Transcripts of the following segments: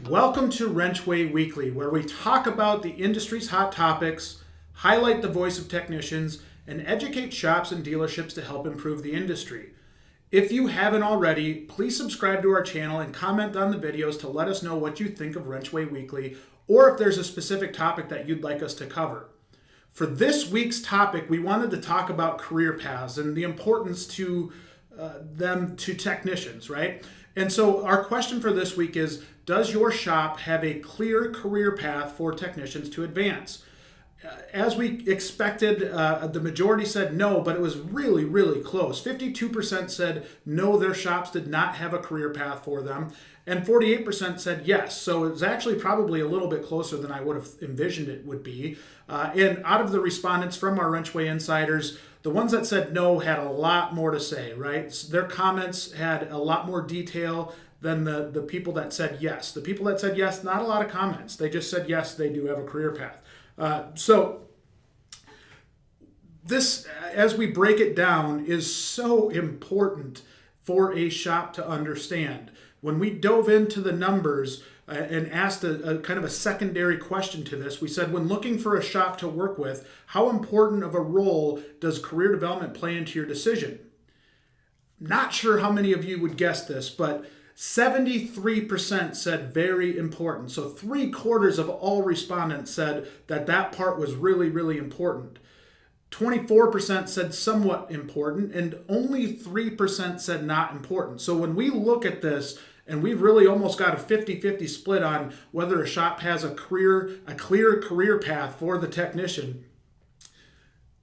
Welcome to WrenchWay Weekly, where we talk about the industry's hot topics, highlight the voice of technicians, and educate shops and dealerships to help improve the industry. If you haven't already, please subscribe to our channel and comment on the videos to let us know what you think of WrenchWay Weekly, or if there's a specific topic that you'd like us to cover. For this week's topic, we wanted to talk about career paths and the importance to them to technicians, right? And so our question for this week is, does your shop have a clear career path for technicians to advance? As we expected, the majority said no, but it was really, really close. 52% said no, their shops did not have a career path for them, and 48% said yes. So it was actually probably a little bit closer than I would have envisioned it would be. And out of the respondents from our WrenchWay Insiders, the ones that said no had a lot more to say, right? Their comments had a lot more detail than the people that said yes. The people that said yes, not a lot of comments. They just said yes, they do have a career path. So this, as we break it down, is so important for a shop to understand. When we dove into the numbers and asked a kind of a secondary question to this, we said, when looking for a shop to work with, how important of a role does career development play into your decision? Not sure how many of you would guess this, but 73% said very important. So 3/4 of all respondents said that part was really, really important. 24% said somewhat important, and only 3% said not important. So when we look at this, and we've really almost got a 50-50 split on whether a shop has a clear career path for the technician,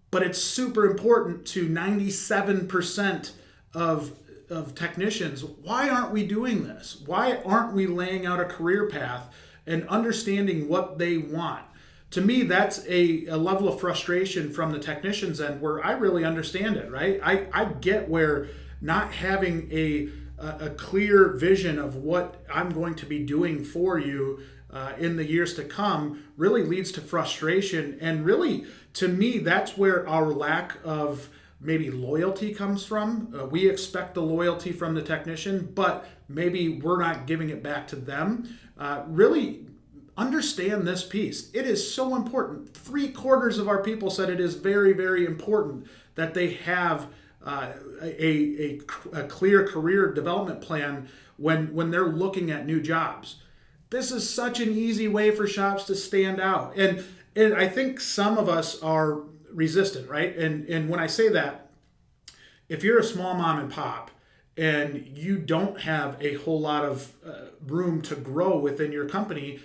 but it's super important to 97% of technicians. Why aren't we doing this? Why aren't we laying out a career path and understanding what they want? To me, that's a level of frustration from the technicians end where I really understand it, right? I get where not having a clear vision of what I'm going to be doing for you in the years to come really leads to frustration. And really, to me, that's where our lack of maybe loyalty comes from. We expect the loyalty from the technician, but maybe we're not giving it back to them. Really understand this piece. It is so important. 3/4 of our people said it is very, very important that they have a clear career development plan when they're looking at new jobs. This is such an easy way for shops to stand out. And I think some of us are resistant, right? And when I say that, if you're a small mom and pop and you don't have a whole lot of room to grow within your company,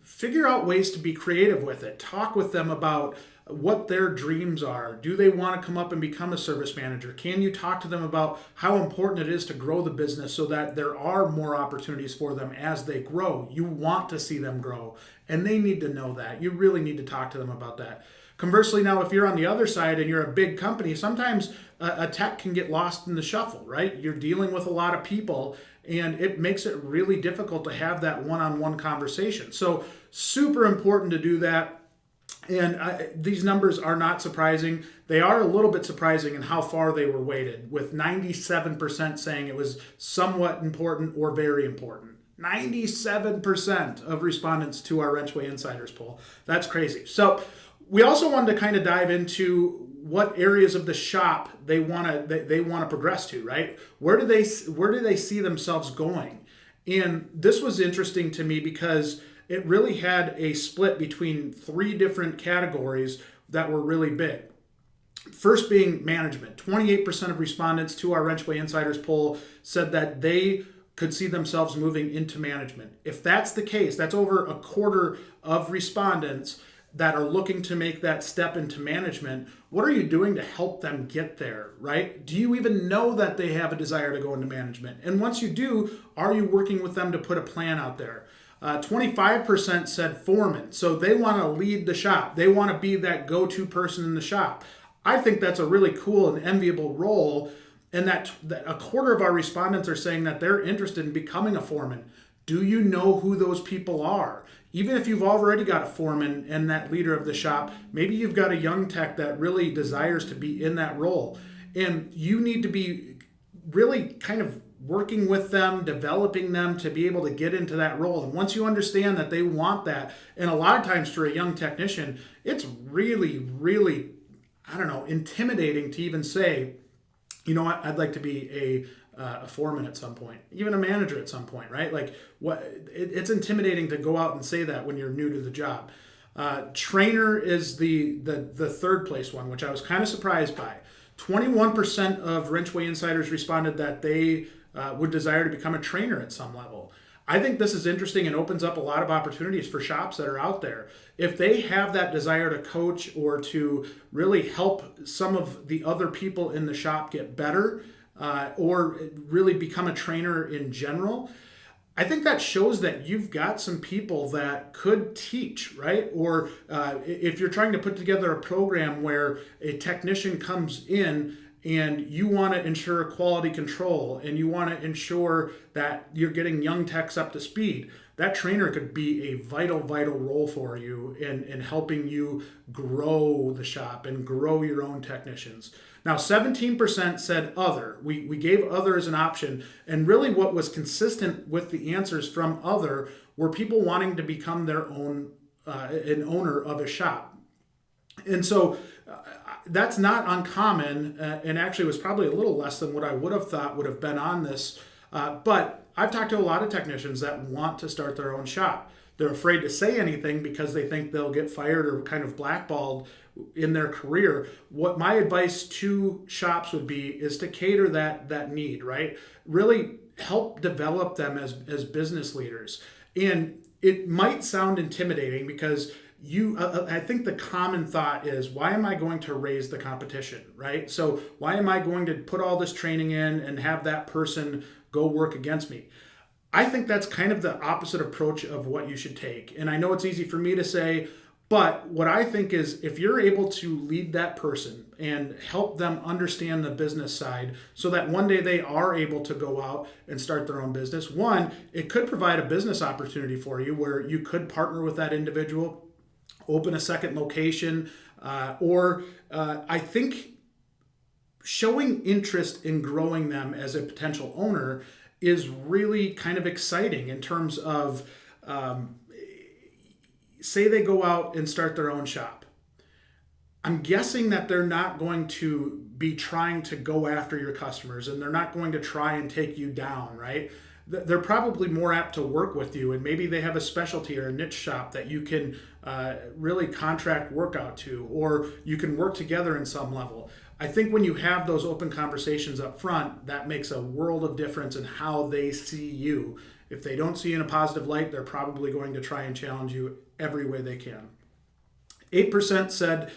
figure out ways to be creative with it. Talk with them about what their dreams are. Do they want to come up and become a service manager? Can you talk to them about how important it is to grow the business so that there are more opportunities for them as they grow? You want to see them grow, and they need to know that. You really need to talk to them about that. Conversely, now, if you're on the other side and you're a big company, sometimes a tech can get lost in the shuffle, right? You're dealing with a lot of people, and it makes it really difficult to have that one-on-one conversation. So super important to do that. And these numbers are not surprising. They are a little bit surprising in how far they were weighted, with 97% saying it was somewhat important or very important. 97% of respondents to our WrenchWay Insiders poll. That's crazy. So we also wanted to kind of dive into what areas of the shop they want to progress to, right? Where do they see themselves going? And this was interesting to me because it really had a split between 3 different categories that were really big. First being management. 28% of respondents to our WrenchWay Insiders poll said that they could see themselves moving into management. If that's the case, that's over 1/4 of respondents that are looking to make that step into management. What are you doing to help them get there, right? Do you even know that they have a desire to go into management? And once you do, are you working with them to put a plan out there? 25% said foreman. So they want to lead the shop. They want to be that go-to person in the shop. I think that's a really cool and enviable role. And that 1/4 of our respondents are saying that they're interested in becoming a foreman. Do you know who those people are? Even if you've already got a foreman and that leader of the shop, maybe you've got a young tech that really desires to be in that role. And you need to be really kind of working with them, developing them to be able to get into that role. And once you understand that they want that, and a lot of times for a young technician, it's really, really, I don't know, intimidating to even say, you know what, I'd like to be a foreman at some point, even a manager at some point, right? Like it's intimidating to go out and say that when you're new to the job. Trainer is the third place one, which I was kind of surprised by. 21% of WrenchWay Insiders responded that they would desire to become a trainer at some level. I think this is interesting and opens up a lot of opportunities for shops that are out there. If they have that desire to coach or to really help some of the other people in the shop get better, or really become a trainer in general, I think that shows that you've got some people that could teach, right? Or if you're trying to put together a program where a technician comes in and you want to ensure quality control and you want to ensure that you're getting young techs up to speed, that trainer could be a vital role for you in helping you grow the shop and grow your own technicians. Now, 17% said other. We gave other as an option, and really what was consistent with the answers from other were people wanting to become their own, an owner of a shop. And so that's not uncommon, and actually was probably a little less than what I would have thought would have been on this. But I've talked to a lot of technicians that want to start their own shop. They're afraid to say anything because they think they'll get fired or kind of blackballed in their career. What my advice to shops would be is to cater that need, right? Really help develop them as business leaders. And it might sound intimidating because I think the common thought is, why am I going to raise the competition, right? So why am I going to put all this training in and have that person go work against me? I think that's kind of the opposite approach of what you should take. And I know it's easy for me to say, but what I think is if you're able to lead that person and help them understand the business side so that one day they are able to go out and start their own business, one, it could provide a business opportunity for you where you could partner with that individual, open a second location, or I think showing interest in growing them as a potential owner is really kind of exciting in terms of, say they go out and start their own shop. I'm guessing that they're not going to be trying to go after your customers and they're not going to try and take you down, right? They're probably more apt to work with you, and maybe they have a specialty or a niche shop that you can really contract work out to, or you can work together in some level. I think when you have those open conversations up front, that makes a world of difference in how they see you. If they don't see you in a positive light, they're probably going to try and challenge you every way they can. 8% said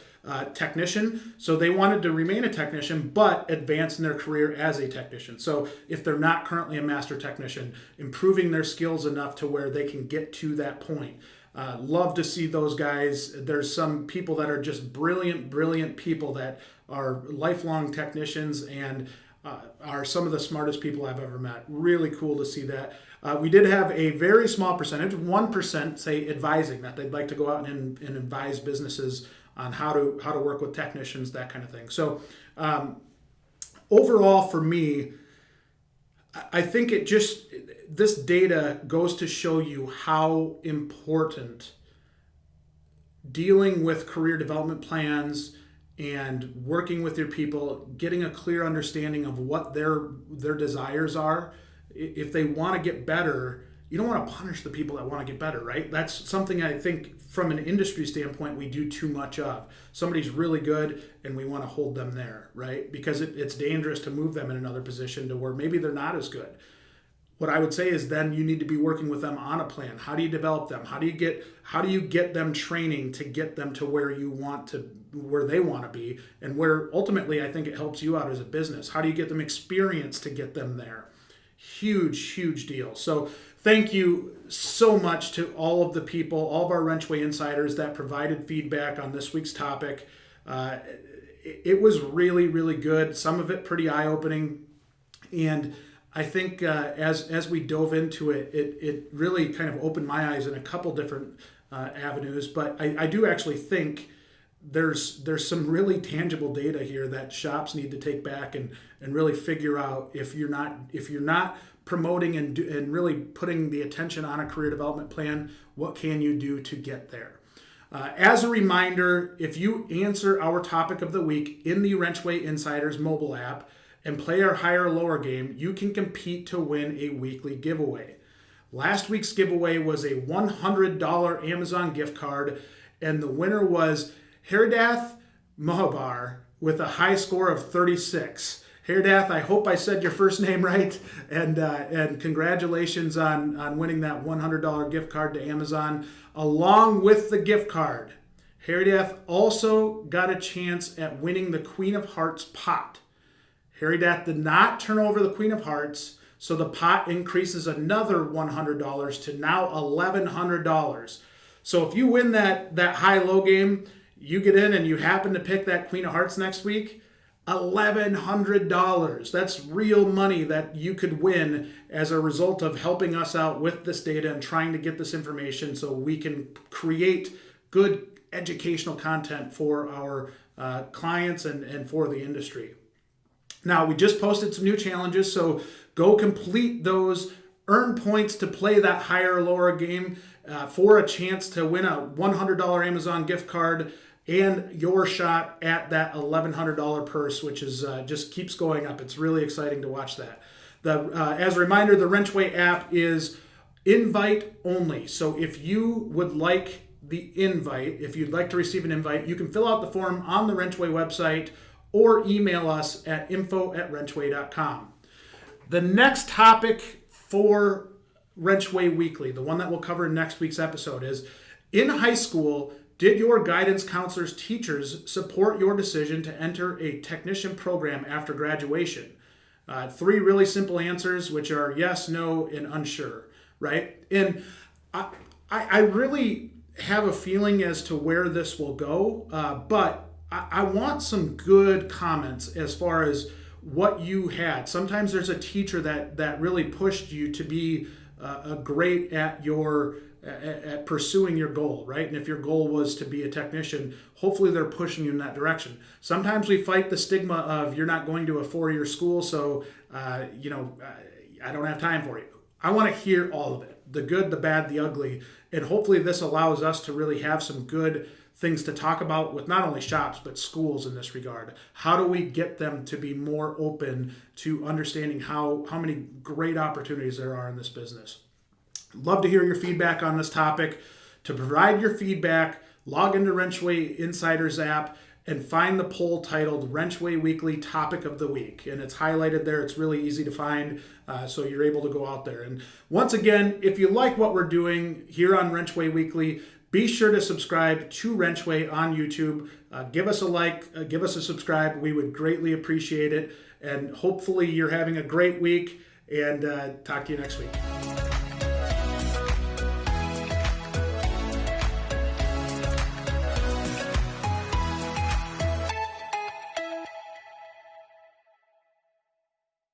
technician, so they wanted to remain a technician but advance in their career as a technician. So if they're not currently a master technician, improving their skills enough to where they can get to that point. Love to see those guys. There's some people that are just brilliant people that are lifelong technicians and are some of the smartest people I've ever met. Really cool to see that. We did have a very small percentage, 1%, say advising, that they'd like to go out and advise businesses on how to work with technicians, that kind of thing. So overall for me, I think this data goes to show you how important dealing with career development plans and working with your people, getting a clear understanding of what their desires are. If they want to get better, you don't want to punish the people that want to get better, right? That's something I think from an industry standpoint we do too much of. Somebody's really good and we want to hold them there, right? Because it's dangerous to move them in another position to where maybe they're not as good. What I would say is then you need to be working with them on a plan. How do you develop them? How do you get them training to get them to where they want to be, and where ultimately I think it helps you out as a business? How do you get them experience to get them there? Huge deal. So thank you so much to all of the people, all of our WrenchWay Insiders that provided feedback on this week's topic. It was really good. Some of it pretty eye-opening, and I think as we dove into it, it really kind of opened my eyes in a couple different avenues. But I do actually think there's some really tangible data here that shops need to take back and really figure out if you're not promoting and really putting the attention on a career development plan, what can you do to get there? As a reminder, if you answer our topic of the week in the WrenchWay Insiders mobile app and play our higher or lower game, you can compete to win a weekly giveaway. Last week's giveaway was a $100 Amazon gift card, and the winner was Haridath Mohabar with a high score of 36. Haridath, I hope I said your first name right, and congratulations on winning that $100 gift card to Amazon. Along with the gift card, Haridath also got a chance at winning the Queen of Hearts pot. Haridath did not turn over the Queen of Hearts, so the pot increases another $100 to now $1,100. So if you win that high-low game, you get in and you happen to pick that Queen of Hearts next week, $1,100. That's real money that you could win as a result of helping us out with this data and trying to get this information so we can create good educational content for our clients and for the industry. Now, we just posted some new challenges, so go complete those. Earn points to play that higher or lower game for a chance to win a $100 Amazon gift card and your shot at that $1,100 purse, which is just keeps going up. It's really exciting to watch that. As a reminder, the WrenchWay app is invite only. So if you would like the invite, if you'd like to receive an invite, you can fill out the form on the WrenchWay website or email us at info@wrenchway.com. The next topic for WrenchWay Weekly, the one that we'll cover in next week's episode, is in high school, did your guidance counselors, teachers support your decision to enter a technician program after graduation? 3 really simple answers, which are yes, no, and unsure, right? And I really have a feeling as to where this will go, but I want some good comments as far as what you had. Sometimes there's a teacher that really pushed you to be great at at pursuing your goal, right? And if your goal was to be a technician, hopefully they're pushing you in that direction. Sometimes we fight the stigma of you're not going to a 4-year school, so I don't have time for you. I want to hear all of it, the good, the bad, the ugly, and hopefully this allows us to really have some good things to talk about with not only shops, but schools in this regard. How do we get them to be more open to understanding how many great opportunities there are in this business? Love to hear your feedback on this topic. To provide your feedback, log into WrenchWay Insiders app and find the poll titled WrenchWay Weekly Topic of the Week. And it's highlighted there. It's really easy to find, so you're able to go out there. And once again, if you like what we're doing here on WrenchWay Weekly, be sure to subscribe to WrenchWay on YouTube. Give us a like, give us a subscribe. We would greatly appreciate it. And hopefully you're having a great week, and talk to you next week.